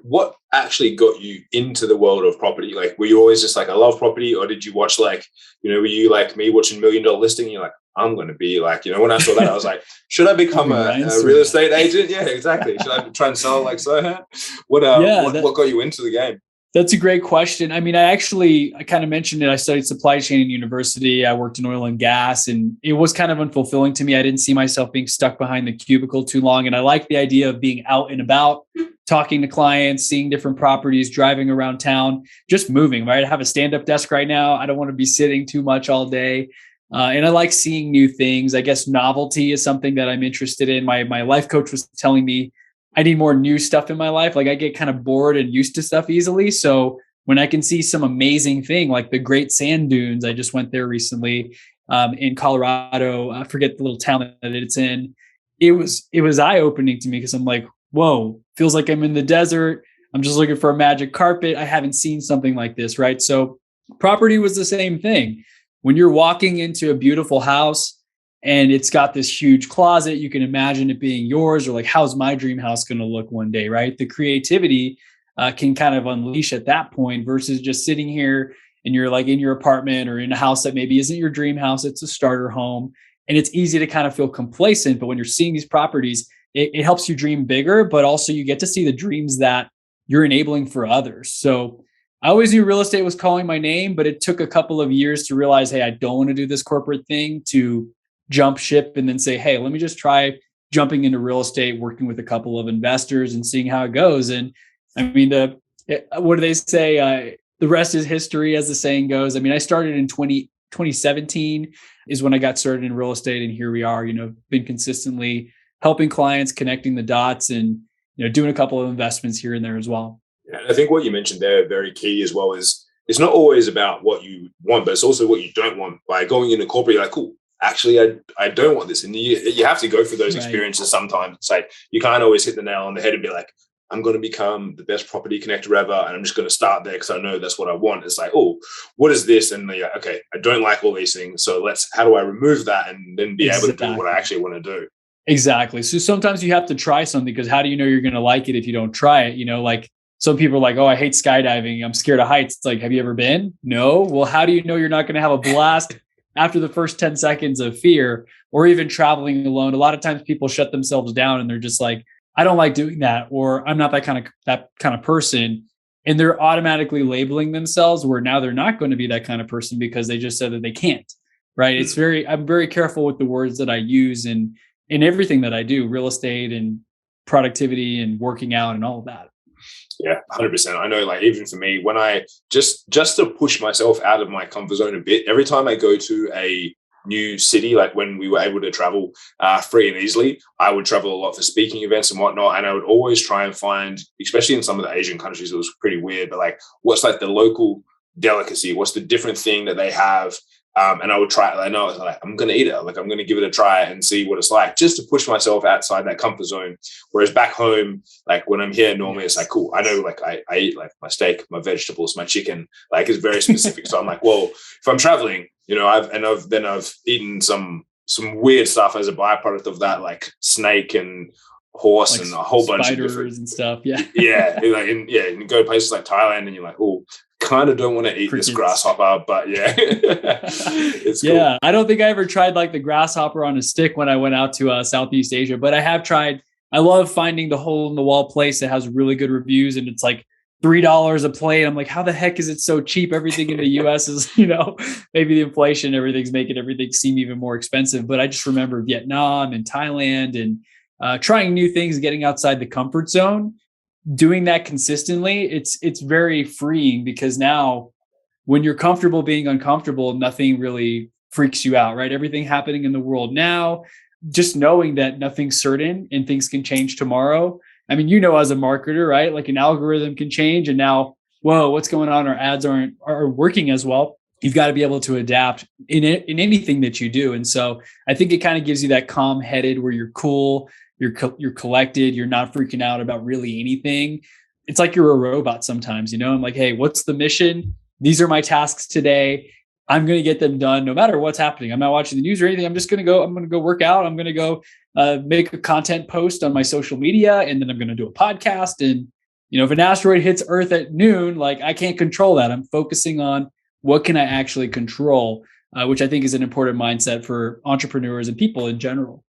what actually got you into the world of property? Like, were you always just like, I love property, or did you watch like, were you like me watching $1 Million Listing? And you're like, I'm going to be like, when I saw that, I was like, should I become a real estate agent? Yeah, exactly. Should I try and sell like Sohan? What got you into the game? That's a great question. I mean, I kind of mentioned it. I studied supply chain in university. I worked in oil and gas, and it was kind of unfulfilling to me. I didn't see myself being stuck behind the cubicle too long. And I like the idea of being out and about, talking to clients, seeing different properties, driving around town, just moving, right? I have a stand-up desk right now. I don't want to be sitting too much all day. And I like seeing new things. I guess novelty is something that I'm interested in. My life coach was telling me I need more new stuff in my life. Like I get kind of bored and used to stuff easily. So when I can see some amazing thing like the Great Sand Dunes, I just went there recently in Colorado. I forget the little town that it's in. It was eye-opening to me because I'm like, whoa, feels like I'm in the desert. I'm just looking for a magic carpet. I haven't seen something like this, right? So property was the same thing. When you're walking into a beautiful house and it's got this huge closet, you can imagine it being yours, or like, how's my dream house going to look one day, right? The creativity can kind of unleash at that point versus just sitting here and you're like in your apartment or in a house that maybe isn't your dream house. It's a starter home, and it's easy to kind of feel complacent. But when you're seeing these properties, it helps you dream bigger, but also you get to see the dreams that you're enabling for others. So I always knew real estate was calling my name, but it took a couple of years to realize, hey, I don't want to do this corporate thing, to jump ship and then say, hey, let me just try jumping into real estate, working with a couple of investors and seeing how it goes. And I mean, what do they say? The rest is history, as the saying goes. I mean, I started in 2017 is when I got started in real estate. And here we are, been consistently helping clients, connecting the dots, and, doing a couple of investments here and there as well. Yeah, I think what you mentioned there, very key as well, is it's not always about what you want, but it's also what you don't want. By going into corporate, you're like, cool, actually, I don't want this. And you have to go through those experiences sometimes. It's like, you can't always hit the nail on the head and be like, I'm going to become the best property connector ever, and I'm just going to start there because I know that's what I want. It's like, oh, what is this? And you're like, okay, I don't like all these things. So how do I remove that and then be able to do what I actually want to do? Exactly. So sometimes you have to try something, because how do you know you're going to like it if you don't try it? Like some people are like, oh, I hate skydiving, I'm scared of heights. It's like, have you ever been? No. Well, how do you know you're not going to have a blast after the first 10 seconds of fear? Or even traveling alone. A lot of times people shut themselves down and they're just like, I don't like doing that, or I'm not that kind of person. And they're automatically labeling themselves where now they're not going to be that kind of person because they just said that they can't, right? I'm very careful with the words that I use in everything that I do, real estate and productivity and working out and all of that. Yeah, 100%. I know, like, even for me, when I just to push myself out of my comfort zone a bit, every time I go to a new city, like when we were able to travel free and easily, I would travel a lot for speaking events and whatnot. And I would always try and find, especially in some of the Asian countries, it was pretty weird, but like, what's like the local delicacy? What's the different thing that they have? And I would try it. I know, like, I'm going to eat it. Like, I'm going to give it a try and see what it's like, just to push myself outside that comfort zone. Whereas back home, like when I'm here, normally it's like, cool, I know, like I eat like my steak, my vegetables, my chicken, like it's very specific. So I'm like, well, if I'm traveling, I've eaten some weird stuff as a byproduct of that, like snake and horse, like, and a whole bunch of different and stuff. Yeah. Yeah. And you go to places like Thailand and you're like, oh, kind of don't want to eat this grasshopper, but yeah. It's cool. Yeah. I don't think I ever tried like the grasshopper on a stick when I went out to Southeast Asia, but I have tried. I love finding the hole in the wall place that has really good reviews, and it's like $3 a plate. I'm like, how the heck is it so cheap? Everything in the US is, maybe the inflation, everything's making everything seem even more expensive. But I just remember Vietnam and Thailand and trying new things, getting outside the comfort zone, doing that consistently. It's very freeing, because now when you're comfortable being uncomfortable, nothing really freaks you out, right? Everything happening in the world now, just knowing that nothing's certain and things can change tomorrow. I mean, as a marketer, right? Like an algorithm can change, and now, whoa, what's going on? Our ads aren't working as well. You've got to be able to adapt in anything that you do. And so I think it kind of gives you that calm headed where you're cool, you're collected, you're not freaking out about really anything. It's like you're a robot sometimes, I'm like, hey, what's the mission? These are my tasks today. I'm going to get them done no matter what's happening. I'm not watching the news or anything. I'm going to go work out. I'm going to go make a content post on my social media, and then I'm going to do a podcast. And, if an asteroid hits Earth at noon, like I can't control that. I'm focusing on what can I actually control, which I think is an important mindset for entrepreneurs and people in general.